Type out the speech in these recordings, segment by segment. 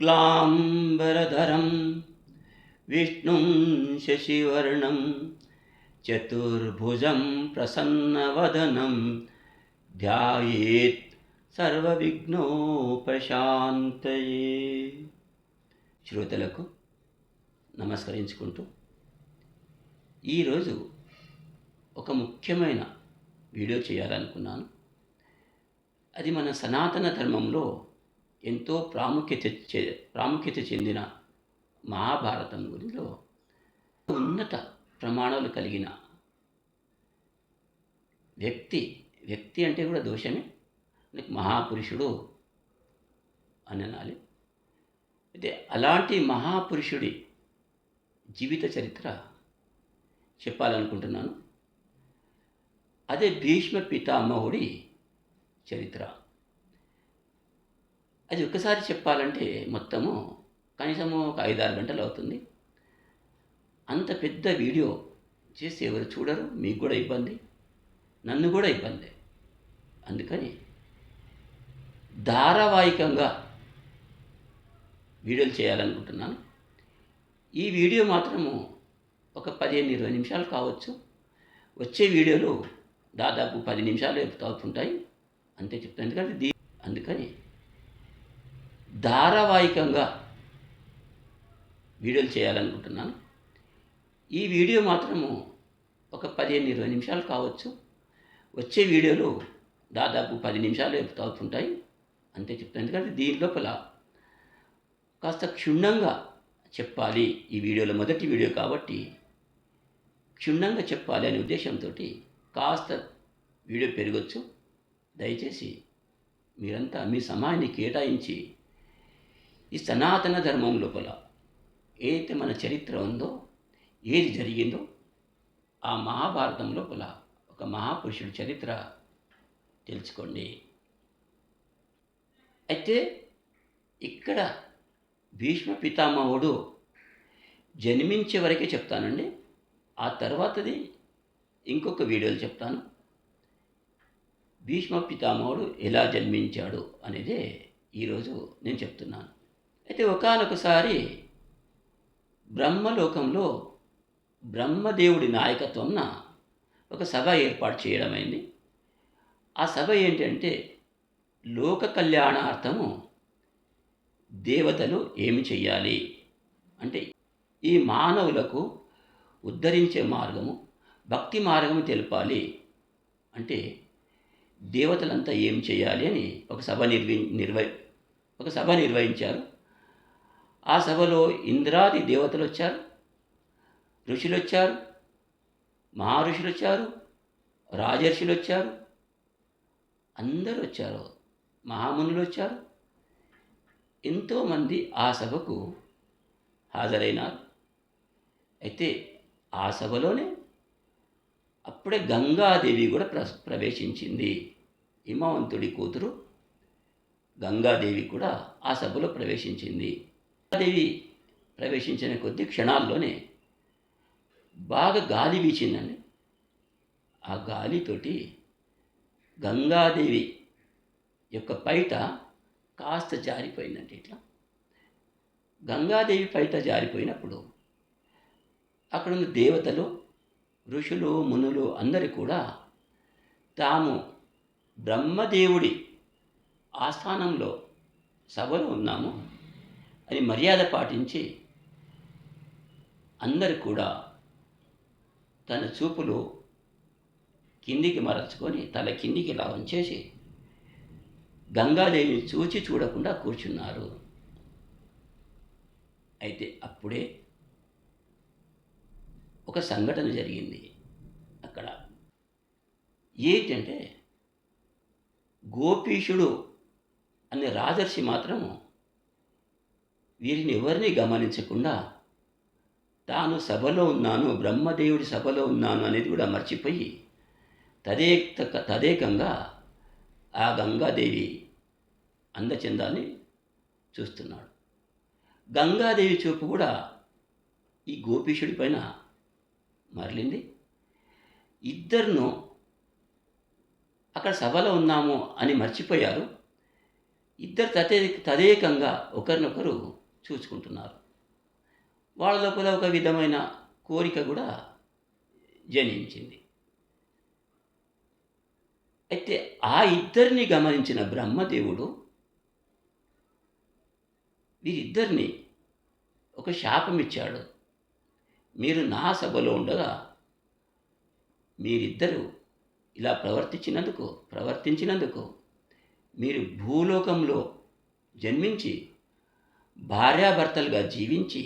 शुक्लाम्बरधरं विष्णुं शशिवर्णं चतुर्भुजं प्रसन्नवदनं ध्यायेत् సర్వవిఘ్నోపశాంతయే. శ్రోతలకు నమస్కరించుకుంటూ ఈరోజు ఒక ముఖ్యమైన వీడియో చేయాలనుకున్నాను. అది మన సనాతన ధర్మంలో ఎంతో ప్రాముఖ్యత చెందిన మహాభారతం గురిలో ఉన్నత ప్రమాణాలు కలిగిన వ్యక్తి అంటే కూడా దోషమే, మహాపురుషుడు అని అనాలి. అయితే అలాంటి మహాపురుషుడి జీవిత చరిత్ర చెప్పాలనుకుంటున్నాను. అదే భీష్మ పితామహుడి చరిత్ర. అది ఒక్కసారి చెప్పాలంటే మొత్తము కనీసము ఒక 5-6 గంటలు అవుతుంది. అంత పెద్ద వీడియో చేసి ఎవరు చూడరు, మీకు కూడా ఇబ్బంది, నన్ను కూడా ఇబ్బంది. అందుకని ధారావాహికంగా వీడియోలు చేయాలనుకుంటున్నాను. ఈ వీడియో మాత్రము ఒక 15-20 నిమిషాలు కావచ్చు. వచ్చే వీడియోలు దాదాపు 10 నిమిషాలు అవుతుంటాయి, అంతే చెప్తాను. ఎందుకంటే అందుకని ధారావాహికంగా వీడియోలు చేయాలనుకుంటున్నాను. ఈ వీడియో మాత్రము ఒక 15-20 నిమిషాలు కావచ్చు. వచ్చే వీడియోలు దాదాపు 10 నిమిషాలు అవుతుంటాయి, అంతే చెప్తాను. ఎందుకంటే దీని లోపల కాస్త క్షుణ్ణంగా చెప్పాలి. ఈ వీడియోలో మొదటి వీడియో కాబట్టి క్షుణ్ణంగా చెప్పాలి అనే ఉద్దేశంతో కాస్త వీడియో పెరగచ్చు. దయచేసి మీరంతా మీ సమయాన్ని కేటాయించి ఈ సనాతన ధర్మం లోపల ఏదైతే మన చరిత్ర ఉందో, ఏది జరిగిందో, ఆ మహాభారతం లోపల ఒక మహాపురుషుడి చరిత్ర తెలుసుకోండి. అయితే ఇక్కడ భీష్మ పితామహుడు జన్మించే వరకే చెప్తానండి. ఆ తర్వాతది ఇంకొక వీడియోలు చెప్తాను. భీష్మ పితామహుడు ఎలా జన్మించాడు అనేదే ఈరోజు నేను చెప్తున్నాను. అయితే ఒకానొకసారి బ్రహ్మలోకంలో బ్రహ్మదేవుడి నాయకత్వంన ఒక సభ ఏర్పాటు చేయడమైంది. ఆ సభ ఏంటంటే లోక కళ్యాణార్థము దేవతలు ఏమి చెయ్యాలి అంటే, ఈ మానవులకు ఉద్ధరించే మార్గము, భక్తి మార్గము తెలపాలి అంటే దేవతలంతా ఏం చేయాలి అని ఒక సభ నిర్వహించారు. ఆ సభలో ఇంద్రాది దేవతలు వచ్చారు, ఋషులు వచ్చారు, మహర్షులు వచ్చారు, రాజర్షులు వచ్చారు, అందరూ వచ్చారు, మహామునులు వచ్చారు. ఎంతోమంది ఆ సభకు హాజరైనారు. అయితే ఆ సభలోనే అప్పుడే గంగాదేవి కూడా ప్రవేశించింది. హిమవంతుడి కూతురు గంగాదేవి కూడా ఆ సభలో ప్రవేశించింది. గంగాదేవి ప్రవేశించిన కొద్ది క్షణాల్లోనే బాగా గాలి వీచిందండి. ఆ గాలితోటి గంగాదేవి యొక్క పైట కాస్త జారిపోయిందంటే ఇట్లా. గంగాదేవి పైట జారిపోయినప్పుడు అక్కడున్న దేవతలు, ఋషులు, మునులు అందరూ కూడా తాము బ్రహ్మదేవుడి ఆస్థానంలో సభలో ఉన్నాము అని మర్యాద పాటించి అందరూ కూడా తన చూపులు కిందికి మరల్చుకొని తల కిందికి ఇలా వంచేసి గంగాదేవిని చూచి చూడకుండా కూర్చున్నారు. అయితే అప్పుడే ఒక సంఘటన జరిగింది అక్కడ. ఏంటంటే గోపీషుడు అనే రాజర్షి మాత్రము వీరిని ఎవరిని గమనించకుండా తాను సభలో ఉన్నాను, బ్రహ్మదేవుడి సభలో ఉన్నాను అనేది కూడా మర్చిపోయి తదేకంగా ఆ గంగాదేవి అందచందాన్ని చూస్తున్నాడు. గంగాదేవి చూపు కూడా ఈ గోపీషుడి పైన మరలింది. ఇద్దరును అక్కడ సభలో ఉన్నాము అని మర్చిపోయారు. ఇద్దరు తదేకంగా ఒకరినొకరు చూసుకుంటున్నారు. వాళ్ళ లోపల ఒక విధమైన కోరిక కూడా జనించింది. అయితే ఆ ఇద్దరిని గమనించిన బ్రహ్మదేవుడు వీరిద్దరిని ఒక శాపమిచ్చాడు. మీరు నా సభలో ఉండగా మీరిద్దరూ ఇలా ప్రవర్తించినందుకు మీరు భూలోకంలో జన్మించి భార్యాభర్తలుగా జీవించి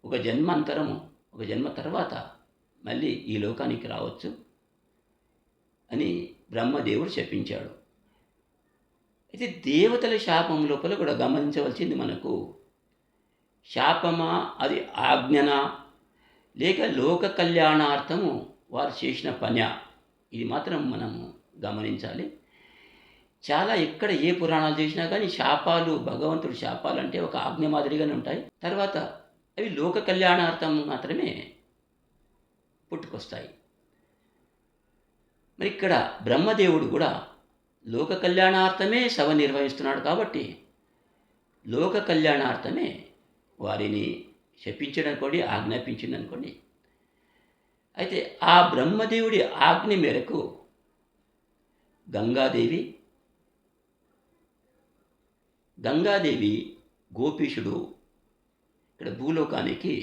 ఒక జన్మ తర్వాత మళ్ళీ ఈ లోకానికి రావచ్చు అని బ్రహ్మదేవుడు శపించాడు. అయితే దేవతల శాపం లోపల కూడా గమనించవలసింది మనకు, శాపమా అది ఆజ్ఞనా లేక లోక కళ్యాణార్థము వారు చేసిన పనా, ఇది మాత్రం మనము గమనించాలి. చాలా ఎక్కడ ఏ పురాణాలు చేసినా కానీ శాపాలు, భగవంతుడి శాపాలు అంటే ఒక ఆజ్ఞ మాదిరిగానే ఉంటాయి. తర్వాత అవి లోక కళ్యాణార్థం మాత్రమే పుట్టుకొస్తాయి. మరి ఇక్కడ బ్రహ్మదేవుడు కూడా లోక కళ్యాణార్థమే సభ నిర్వహిస్తున్నాడు కాబట్టి లోక కళ్యాణార్థమే వారిని శపించడనుకోండి, ఆజ్ఞాపించిందనుకోండి. అయితే ఆ బ్రహ్మదేవుడి ఆజ్ఞ మేరకు గంగాదేవి గోపీశుడు ఇక్కడ భూలోకానికి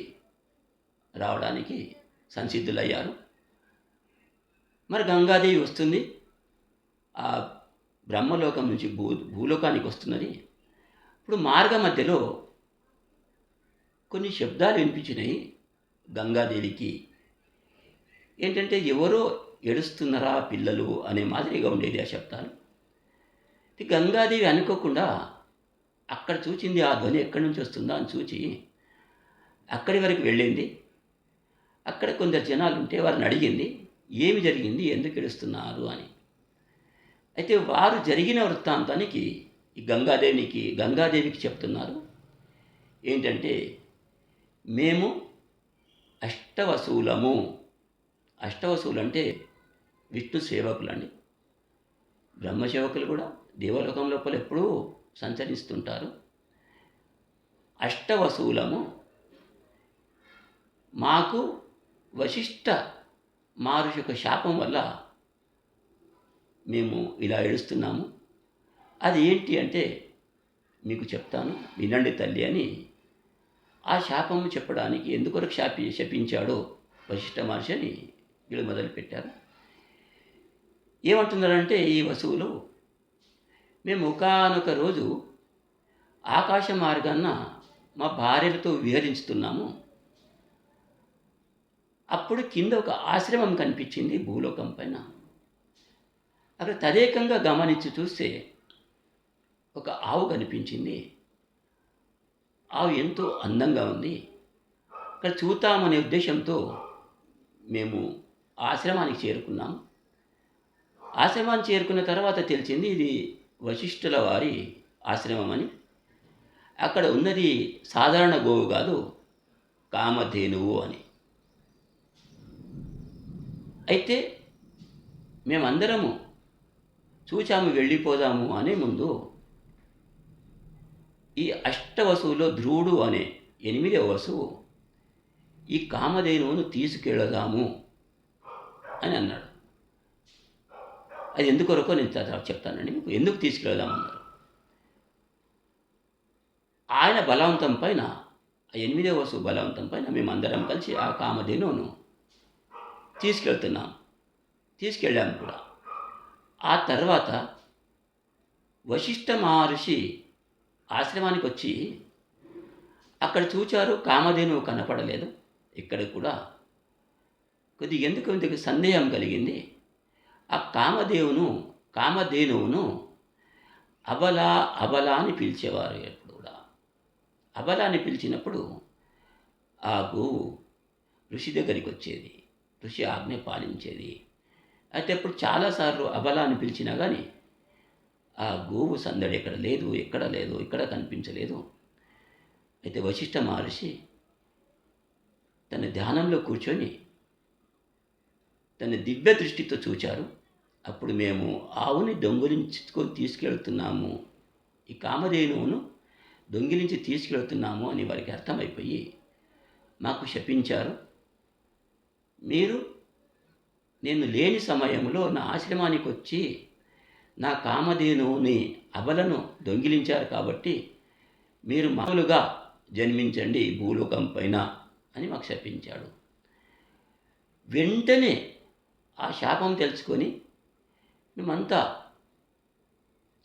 రావడానికి సంసిద్ధులయ్యారు. మరి గంగాదేవి వస్తుంది, ఆ బ్రహ్మలోకం నుంచి భూలోకానికి వస్తున్నది. ఇప్పుడు మార్గ మధ్యలో కొన్ని శబ్దాలు వినిపించినాయి గంగాదేవికి. ఏంటంటే ఎవరో ఏడుస్తున్నారా పిల్లలు అనే మాదిరిగా ఉండేది ఆ శబ్దాలు. గంగాదేవి అనుకోకుండా అక్కడ చూచింది, ఆ ధ్వని ఎక్కడి నుంచి వస్తుందా అని చూచి అక్కడి వరకు వెళ్ళింది. అక్కడ కొందరు జనాలు ఉంటే వారిని అడిగింది, ఏమి జరిగింది, ఎందుకు ఏడుస్తున్నారు అని. అయితే వారు జరిగిన వృత్తాంతానికి ఈ గంగాదేవికి చెప్తున్నారు. ఏంటంటే, మేము అష్టవసువులము. అష్టవసువులు అంటే విష్ణు సేవకులండి. బ్రహ్మసేవకులు కూడా దేవలోకం లోపల ఎప్పుడూ సంచరిస్తుంటారు. అష్టవసువులము. మాకు వశిష్ఠ మహర్షి యొక్క శాపం వల్ల మేము ఇలా ఏడుస్తున్నాము. అది ఏంటి అంటే మీకు చెప్తాను, వినండి తల్లి అని ఆ శాపము చెప్పడానికి ఎందుకొరకు శపించాడో వశిష్ఠ మహర్షి అని వీళ్ళు మొదలుపెట్టారు. ఏమంటున్నారంటే ఈ వసువులు, మేము ఒకానొక రోజు ఆకాశ మార్గాన మా భార్యలతో విహరించుతున్నాము. అప్పుడు కింద ఒక ఆశ్రమం కనిపించింది భూలోకం పైన. అక్కడ తదేకంగా గమనించి చూస్తే ఒక ఆవు కనిపించింది. ఆవు ఎంతో అందంగా ఉంది. అక్కడ చూద్దామనే ఉద్దేశంతో మేము ఆశ్రమానికి చేరుకున్నాం. ఆశ్రమానికి చేరుకున్న తర్వాత తెలిసింది ఇది వశిష్ఠుల వారి ఆశ్రమం అని. అక్కడ ఉన్నది సాధారణ గోవు కాదు, కామధేనువు అని. అయితే మేమందరము చూచాము, వెళ్ళిపోదాము అనే ముందు ఈ అష్టవసువులో ధ్రువుడు అనే 8వ వసువు ఈ కామధేనువును తీసుకెళదాము అని అన్నాడు. అది ఎందుకొరకో నేను చెప్తానండి మీకు. ఎందుకు తీసుకెళదామన్నారు. ఆయన బలవంతం పైన, ఆ 8వ వసువు బలవంతం పైన మేమందరం కలిసి ఆ కామధేనువును తీసుకెళ్ళాము కూడా. ఆ తర్వాత వశిష్ఠ మహర్షి ఆశ్రమానికి వచ్చి అక్కడ చూచారు, కామధేనువు కనపడలేదు. ఇక్కడ కూడా కొద్దిగా ఎందుకు సందేహం కలిగింది. ఆ కామధేనువును అబల అని పిలిచేవారు. ఎప్పుడు కూడా అబల అని పిలిచినప్పుడు ఆ గోవు ఋషి దగ్గరికి వచ్చేది, ఋషి ఆజ్ఞ పాలించేది. అయితే అప్పుడు చాలాసార్లు అబల అని పిలిచినా కానీ ఆ గోవు సందడి ఎక్కడ కనిపించలేదు. అయితే వశిష్ఠ మహర్షి తన ధ్యానంలో కూర్చొని తన దివ్య దృష్టితో చూచారు. అప్పుడు మేము ఆవుని దొంగిలించుకొని తీసుకెళ్తున్నాము ఈ కామధేనువును దొంగిలించి తీసుకెళ్తున్నాము అని వారికి అర్థమైపోయి మాకు శపించారు. మీరు నేను లేని సమయంలో నా ఆశ్రమానికి వచ్చి నా కామధేనువుని అబలను దొంగిలించారు కాబట్టి మీరు మామూలుగా జన్మించండి భూలోకం పైన అని మాకు శపించాడు. వెంటనే ఆ శాపం తెలుసుకొని మేమంతా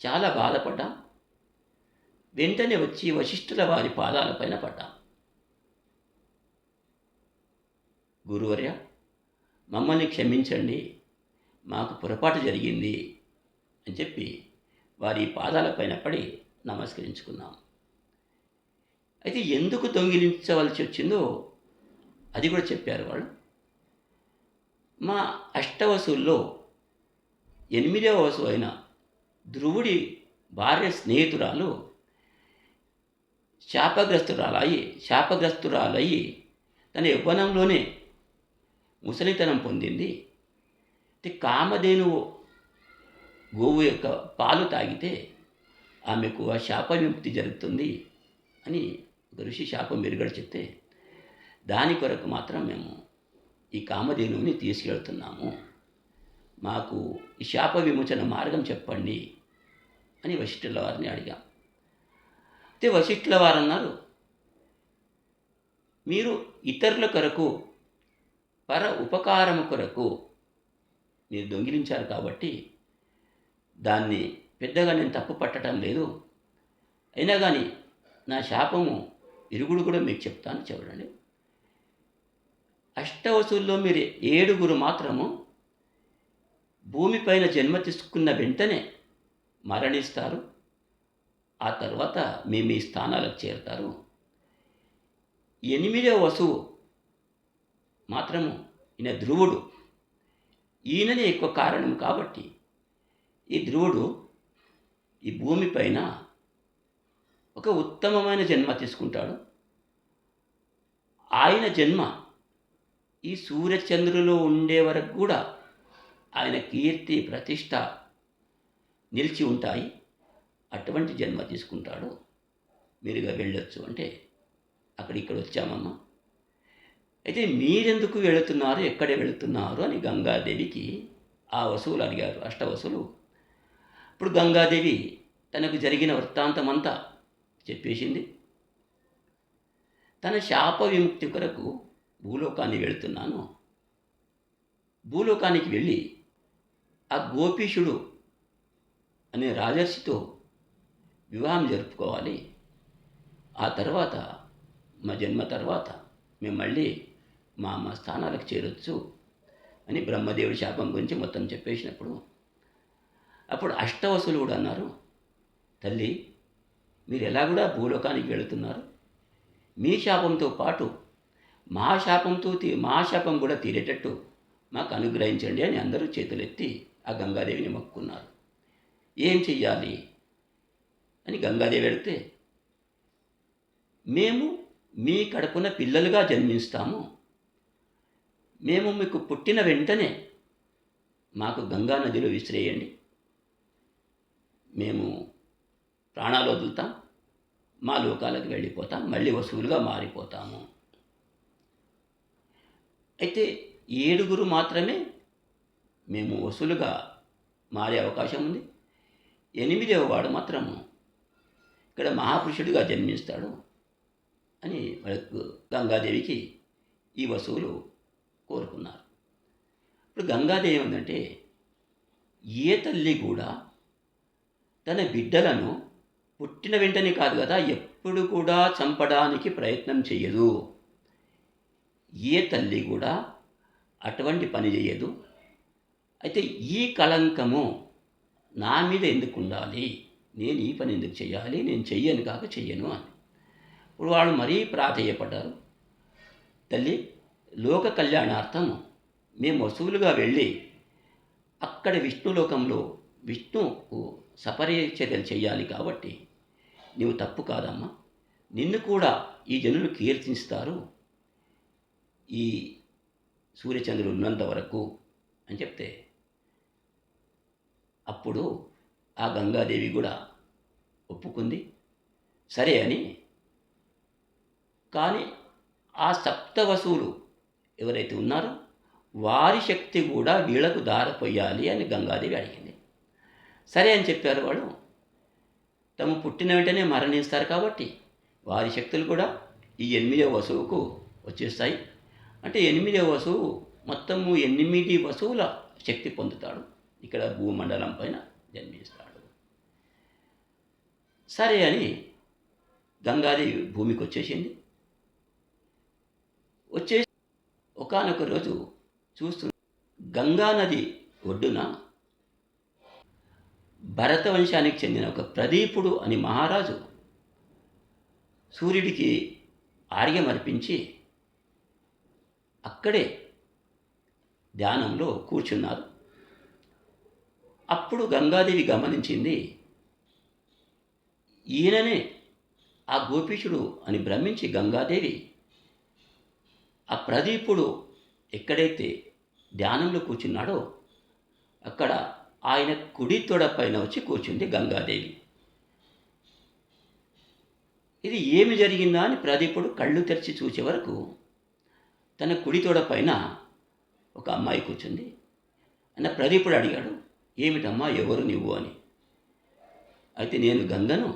చాలా బాధపడ్డాం. వెంటనే వచ్చి వశిష్ఠుల వారి పాదాలపైన పడ్డాం. గురువర్య, మమ్మల్ని క్షమించండి, మాకు పొరపాటు జరిగింది అని చెప్పి వారి పాదాలపైన పడి నమస్కరించుకున్నాం. అయితే ఎందుకు దొంగిలించవలసి వచ్చిందో అది కూడా చెప్పారు వాళ్ళు. మా అష్టవసుల్లో 8వ వసు అయిన ధ్రువుడి భార్య స్నేహితురాలు శాపగ్రస్తురాలయ్యి తన యవ్వనంలోనే ముసలితనం పొందింది. కామధేనువు గోవు యొక్క పాలు తాగితే ఆమెకు ఆ శాప విముక్తి జరుగుతుంది అని ఒక ఋషి శాపం మెరుగడ చెప్తే దాని కొరకు మాత్రం మేము ఈ కామధేనువుని తీసుకెళ్తున్నాము, మాకు ఈ శాప విమోచన మార్గం చెప్పండి అని వశిష్ఠుల వారిని అడిగాం. అయితే వశిష్ఠుల వారు అన్నారు, మీరు ఇతరుల కొరకు పర ఉపకారము కొరకు మీరు దొంగిలించారు కాబట్టి దాన్ని పెద్దగా నేను తప్పు పట్టడం లేదు. అయినా కానీ నా శాపము ఇరుగుడు కూడా మీకు చెప్తాను చూడండి. అష్టవసుల్లో మీరు 7 మాత్రము భూమిపైన జన్మ తీసుకున్న వెంటనే మరణిస్తారు. ఆ తర్వాత మీ మీ స్థానాలకు చేరుతారు. 8వ వసువు మాత్రము ఈయన ధ్రువుడు. ఈయననే ఎక్కువ కారణం కాబట్టి ఈ ధ్రువుడు ఈ భూమిపైన ఒక ఉత్తమమైన జన్మ తీసుకుంటాడు. ఆయన జన్మ ఈ సూర్యచంద్రులు ఉండే వరకు కూడా ఆయన కీర్తి ప్రతిష్ట నిలిచి ఉంటాయి. అటువంటి జన్మ తీసుకుంటాడు. మీరుగా వెళ్ళొచ్చు అంటే ఇక్కడ వచ్చామమ్మా. అయితే మీరెందుకు వెళుతున్నారు, ఎక్కడ వెళుతున్నారు అని గంగాదేవికి ఆ వసువులు అడిగారు, అష్టవసులు. ఇప్పుడు గంగాదేవి తనకు జరిగిన వృత్తాంతమంతా చెప్పేసింది. తన శాప విముక్తి కొరకు భూలోకాన్ని వెళుతున్నాను. భూలోకానికి వెళ్ళి ఆ గోపీషుడు అనే రాజర్షితో వివాహం జరుపుకోవాలి. ఆ తర్వాత మా జన్మ తర్వాత మేము మళ్ళీ మా మా స్థానాలకు చేరొచ్చు అని బ్రహ్మదేవుడి శాపం గురించి మొత్తం చెప్పేసినప్పుడు అప్పుడు అష్టవసులు కూడా అన్నారు, తల్లి మీరు ఎలా కూడా భూలోకానికి వెళుతున్నారు, మీ శాపంతో పాటు మా శాపం కూడా తీరేటట్టు మాకు అనుగ్రహించండి అని అందరూ చేతులెత్తి ఆ గంగాదేవిని మొక్కున్నారు. ఏం చెయ్యాలి అని గంగాదేవి అడిగితే, మేము మీ కడుపున పిల్లలుగా జన్మిస్తాము, మేము మీకు పుట్టిన వెంటనే మాకు గంగా నదిలో విసిరేయండి, మేము ప్రాణాలు వదులుతాం, మా లోకాలకు వెళ్ళిపోతాం, మళ్ళీ వసువులుగా మారిపోతాము. అయితే 7 మాత్రమే మేము వసులుగా మారే అవకాశం ఉంది. 8వ వాడు మాత్రము ఇక్కడ మహాపురుషుడిగా జన్మిస్తాడు అని వాళ్ళకు గంగాదేవికి ఈ వసువులు కోరుకున్నారు. ఇప్పుడు గంగాదేవి ఏమందంటే, ఏ తల్లి కూడా తన బిడ్డలను పుట్టిన వెంటనే కాదు కదా, ఎప్పుడు కూడా చంపడానికి ప్రయత్నం చేయదు. ఏ తల్లి కూడా అటువంటి పని చేయదు. అయితే ఈ కళంకము నా మీద ఎందుకు ఉండాలి, నేను ఈ పని ఎందుకు చేయాలి, నేను చెయ్యను కాక చెయ్యను అని. ఇప్పుడు వాళ్ళు మరీ ప్రాధేయపడ్డారు. తల్లి, లోక కళ్యాణార్థం మేము వసువులుగా వెళ్ళి అక్కడ విష్ణులోకంలో విష్ణుకు సపరిచర్యలు చేయాలి కాబట్టి నీవు తప్పు కాదమ్మా, నిన్ను కూడా ఈ జనులు కీర్తిస్తారు ఈ సూర్యచంద్రులు ఉన్నంత వరకు అని చెప్తే, అప్పుడు ఆ గంగాదేవి కూడా ఒప్పుకుంది. సరే అని. కానీ ఆ సప్తవసువులు ఎవరైతే ఉన్నారో వారి శక్తి కూడా వీళ్ళకు ధారపోయాలి అని గంగాదేవి అడిగింది. సరే అని చెప్పారు వాళ్ళు. తాము పుట్టిన వెంటనే మరణిస్తారు కాబట్టి వారి శక్తులు కూడా ఈ 8వ వసువుకు వచ్చేస్తాయి. అంటే 8వ వసువు మొత్తము 8 వసువుల శక్తి పొందుతాడు. ఇక్కడ భూమండలం పైన జన్మిస్తాడు. సరే అని గంగాదేవి భూమికి వచ్చేసింది. వచ్చేసి ఒకానొక రోజు చూస్తూ గంగా నది ఒడ్డున భరత వంశానికి చెందిన ఒక ప్రదీపుడు అని మహారాజు సూర్యుడికి ఆర్ఘ్యమర్పించి అక్కడే ధ్యానంలో కూర్చున్నారు. అప్పుడు గంగాదేవి గమనించింది, ఈయననే ఆ గోపీశుడు అని భ్రమించి గంగాదేవి ఆ ప్రదీపుడు ఎక్కడైతే ధ్యానంలో కూర్చున్నాడో అక్కడ ఆయన కుడి తొడ పైన వచ్చి కూర్చుంది గంగాదేవి. ఇది ఏమి జరిగిందా అని ప్రదీపుడు కళ్ళు తెరిచి చూసే వరకు తన కుడి తొడ పైన ఒక అమ్మాయి కూర్చుంది. అన్న ప్రదీపుడు అడిగాడు, ఏమిటమ్మా, ఎవరు నువ్వు అని. అయితే నేను గంగను,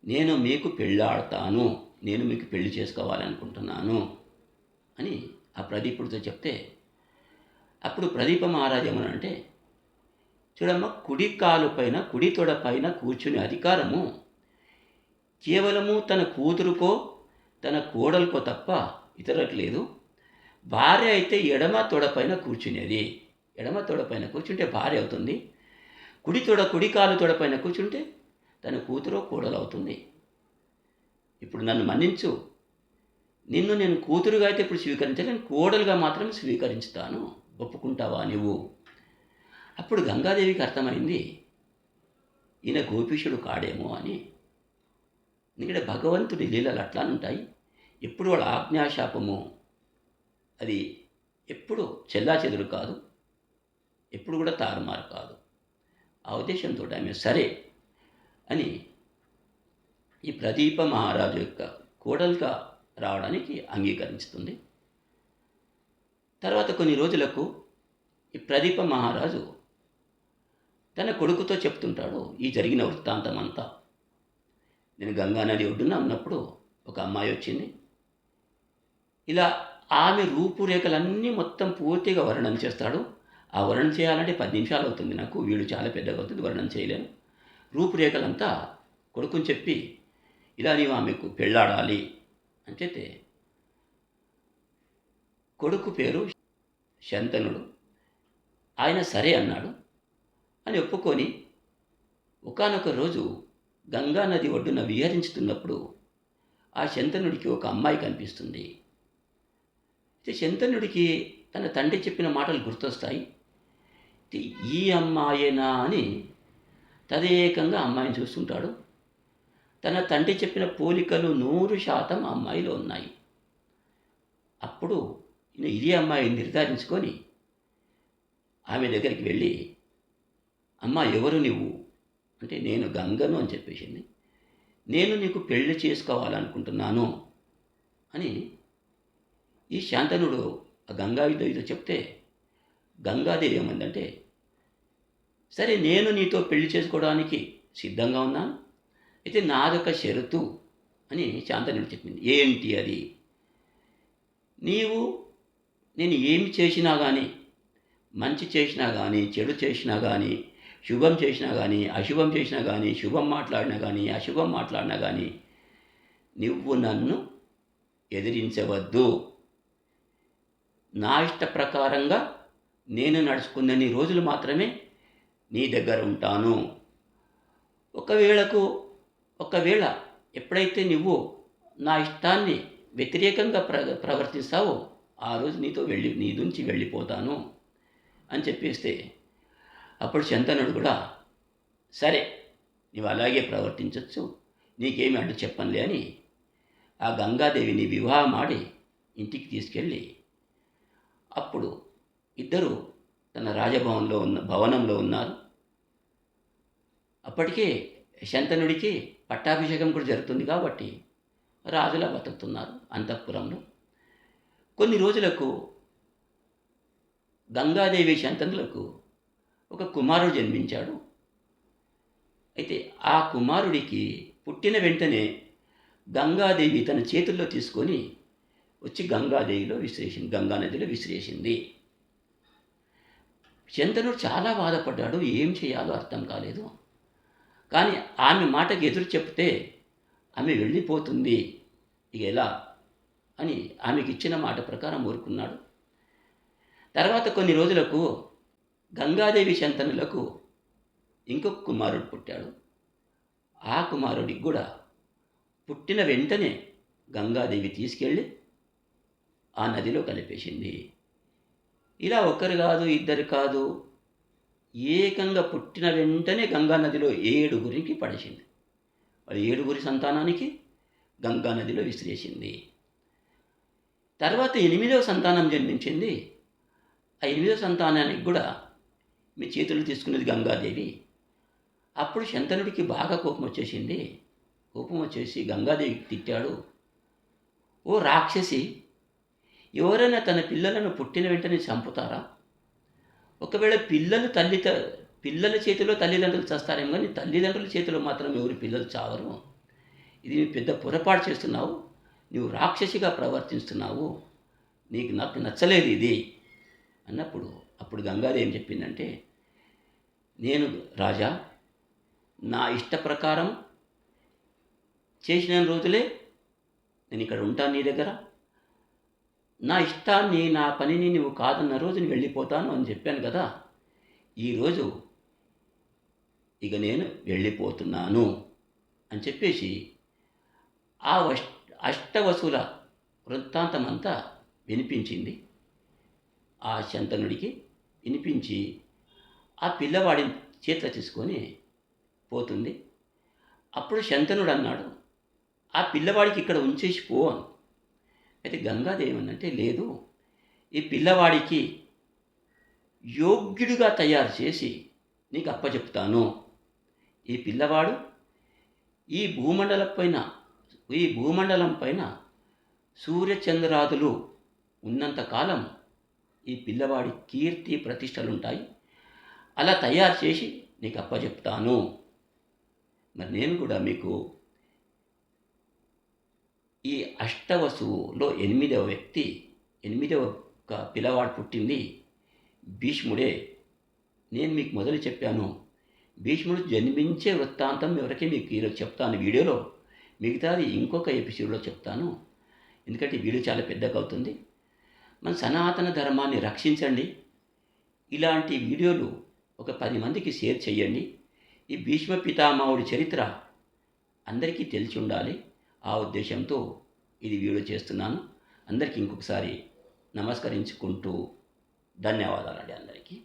నేను మీకు పెళ్ళాడతాను, నేను మీకు పెళ్లి చేసుకోవాలనుకుంటున్నాను అని ఆ ప్రదీపుడితో చెప్తే, అప్పుడు ప్రదీప మహారాజు ఏమనంటే, చూడమ్మ, కుడి కాలు పైన కుడి తొడ పైన కూర్చునే అధికారము కేవలము తన కూతురుకో తన కోడలకో తప్ప ఇతరులకు లేదు. భార్య అయితే ఎడమ తొడ పైన కూర్చునేది. ఎడమ తొడ పైన కూర్చుంటే భార్య అవుతుంది. కుడి కాలు తొడ పైన కూర్చుంటే తన కూతురో కోడలు అవుతుంది. ఇప్పుడు నన్ను మన్నించు, నిన్ను నేను కూతురుగా అయితే ఇప్పుడు స్వీకరించలేను, కోడలుగా మాత్రం స్వీకరించుతాను, ఒప్పుకుంటావా నువ్వు? అప్పుడు గంగాదేవికి అర్థమైంది, ఈయన గోపీశుడు కాడేమో అని. ఎందుకంటే భగవంతుడి లీలలు అట్లానే ఉంటాయి. ఎప్పుడు వాళ్ళ ఆజ్ఞాశాపము అది ఎప్పుడు చెల్లాచెదురు కాదు, ఎప్పుడు కూడా తారుమారు కాదు. ఆ ఉద్దేశంతో ఆమె సరే అని ఈ ప్రదీప మహారాజు యొక్క కోడలుగా రావడానికి అంగీకరిస్తుంది. తర్వాత కొన్ని రోజులకు ఈ ప్రదీప మహారాజు తన కొడుకుతో చెప్తుంటాడు ఈ జరిగిన వృత్తాంతం అంతా. నేను గంగానది ఒడ్డున ఉన్నప్పుడు ఒక అమ్మాయి వచ్చింది. ఇలా ఆమె రూపురేఖలన్నీ మొత్తం పూర్తిగా వర్ణన చేస్తాడు. ఆ వర్ణన చేయాలంటే 10 నిమిషాలు అవుతుంది నాకు, వీళ్ళు చాలా పెద్దగా అవుతుంది, వర్ణన చేయలేను. రూపురేఖలంతా కొడుకుని చెప్పి, ఇలా నీవు ఆమెకు పెళ్ళాడాలి అని చెప్తే, కొడుకు పేరు శంతనుడు. ఆయన సరే అన్నాడు అని ఒప్పుకొని ఒకానొక రోజు గంగా నది ఒడ్డున విహరించుతున్నప్పుడు ఆ శంతనుడికి ఒక అమ్మాయి కనిపిస్తుంది. అయితే శంతనుడికి తన తండ్రి చెప్పిన మాటలు గుర్తొస్తాయి. ఈ అమ్మాయేనా అని తదేకంగా అమ్మాయిని చూస్తుంటాడు. తన తండ్రి చెప్పిన పోలికలు 100% అమ్మాయిలో ఉన్నాయి. అప్పుడు ఇదే అమ్మాయిని నిర్ధారించుకొని ఆమె దగ్గరికి వెళ్ళి, అమ్మా, ఎవరు నువ్వు అంటే, నేను గంగను అని చెప్పేసింది. నేను నీకు పెళ్లి చేసుకోవాలనుకుంటున్నాను అని ఈ శాంతనుడు ఆ గంగాదేవితో చెప్తే, గంగాదేవి ఏమందంటే, సరే నేను నీతో పెళ్లి చేసుకోవడానికి సిద్ధంగా ఉన్నాను, అయితే నాదొక షరతు అని శాంతనుడు చెప్పింది. ఏంటి అది? నేను ఏమి చేసినా కానీ, మంచి చేసినా కానీ, చెడు చేసినా కానీ, శుభం చేసినా కానీ, అశుభం చేసినా కానీ, శుభం మాట్లాడినా కానీ, అశుభం మాట్లాడినా కానీ, నువ్వు నన్ను ఎదిరించవద్దు. నా ఇష్ట ప్రకారంగా నేను నడుచుకున్నన్ని రోజులు మాత్రమే నీ దగ్గర ఉంటాను. ఒకవేళ ఎప్పుడైతే నువ్వు నా ఇష్టాన్ని వ్యతిరేకంగా ప్రవర్తిస్తావో ఆ రోజు నీ నుంచి వెళ్ళిపోతాను అని చెప్పేస్తే, అప్పుడు శంతనుడు కూడా సరే నీవు అలాగే ప్రవర్తించవచ్చు, నీకేమి అడ్డు చెప్పనులే అని ఆ గంగాదేవిని వివాహం ఆడి ఇంటికి తీసుకెళ్ళి, అప్పుడు ఇద్దరు తన భవనంలో ఉన్నారు. అప్పటికే శంతనుడికి పట్టాభిషేకం కూడా జరుగుతుంది కాబట్టి రాజులా బతుకుతున్నారు అంతఃపురంలో. కొన్ని రోజులకు గంగాదేవి శంతనులకు ఒక కుమారుడు జన్మించాడు. అయితే ఆ కుమారుడికి పుట్టిన వెంటనే గంగాదేవి తన చేతుల్లో తీసుకొని వచ్చి గంగా నదిలో విసిరేసింది. శంతనుడు చాలా బాధపడ్డాడు. ఏం చేయాలో అర్థం కాలేదు. కానీ ఆమె మాటకి ఎదురు చెప్తే ఆమె వెళ్ళిపోతుంది, ఇక ఎలా అని ఆమెకి ఇచ్చిన మాట ప్రకారం ఊరుకున్నాడు. తర్వాత కొన్ని రోజులకు గంగాదేవి శంతనులకు ఇంకొక కుమారుడు పుట్టాడు. ఆ కుమారుడికి కూడా పుట్టిన వెంటనే గంగాదేవి తీసుకెళ్ళి ఆ నదిలో కలిపేసింది. ఇలా ఒకరు కాదు, ఇద్దరు కాదు, ఏకంగా పుట్టిన వెంటనే గంగా నదిలో 7గురికి పడేసింది. వాళ్ళు 7గురి సంతానానికి గంగా నదిలో విసిరేసింది. తర్వాత 8వ సంతానం జన్మించింది. ఆ 8వ సంతానానికి కూడా మీ చేతులు తీసుకున్నది గంగాదేవి. అప్పుడు శంతనుడికి బాగా కోపం వచ్చేసింది. కోపం వచ్చేసి గంగాదేవికి తిట్టాడు. ఓ రాక్షసి, ఎవరైనా తన పిల్లలను పుట్టిన వెంటనే చంపుతారా? ఒకవేళ పిల్లల చేతిలో తల్లిదండ్రులు చేస్తారేమో, కానీ తల్లిదండ్రుల చేతిలో మాత్రం ఎవరు పిల్లలు చావరు. ఇది పెద్ద పొరపాటు చేస్తున్నావు, నువ్వు రాక్షసిగా ప్రవర్తిస్తున్నావు, నాకు నచ్చలేదు ఇది అప్పుడు గంగాదేవి ఏం చెప్పిందంటే, నేను రాజా, నా ఇష్ట ప్రకారం చేసిన రోజులే నేను ఇక్కడ ఉంటాను నీ దగ్గర. నా ఇష్టాన్ని, నా పనిని నువ్వు కాదన్న రోజు నేను వెళ్ళిపోతాను అని చెప్పాను కదా. ఈరోజు ఇక నేను వెళ్ళిపోతున్నాను అని చెప్పేసి ఆ అష్టవసుల వృత్తాంతం అంతా వినిపించింది. ఆ శంతనుడికి వినిపించి ఆ పిల్లవాడిని చేతిలో తీసుకొని పోతుంది. అప్పుడు శంతనుడు అన్నాడు, ఆ పిల్లవాడికి ఇక్కడ ఉంచేసి పో అని. అయితే గంగాదేవి ఏమన్నంటే, లేదు, ఈ పిల్లవాడికి యోగ్యుడిగా తయారు చేసి నీకు అప్పచెప్తాను. ఈ పిల్లవాడు ఈ భూమండలం పైన సూర్యచంద్రాదులు ఉన్నంతకాలం ఈ పిల్లవాడి కీర్తి ప్రతిష్టలుంటాయి. అలా తయారు చేసి నీకు అప్పచెప్తాను. మరి నేను కూడా మీకు ఈ అష్టవసువులో 8వ పిల్లవాడు పుట్టింది భీష్ముడే. నేను మీకు మొదలు చెప్పాను, భీష్ముడు జన్మించే వృత్తాంతం ఎవరికీ మీకు ఈరోజు చెప్తాను వీడియోలో, మిగతాది ఇంకొక ఎపిసోడ్లో చెప్తాను. ఎందుకంటే వీడియో చాలా పెద్దగా అవుతుంది. మన సనాతన ధర్మాన్ని రక్షించండి. ఇలాంటి వీడియోలు ఒక 10 మందికి షేర్ చేయండి. ఈ భీష్మ పితామహుడి చరిత్ర అందరికీ తెలిసి ఉండాలి. ఆ ఉద్దేశంతో ఇది వీడియో చేస్తున్నాను. అందరికీ ఇంకొకసారి నమస్కరించుకుంటూ ధన్యవాదాలండి అందరికీ.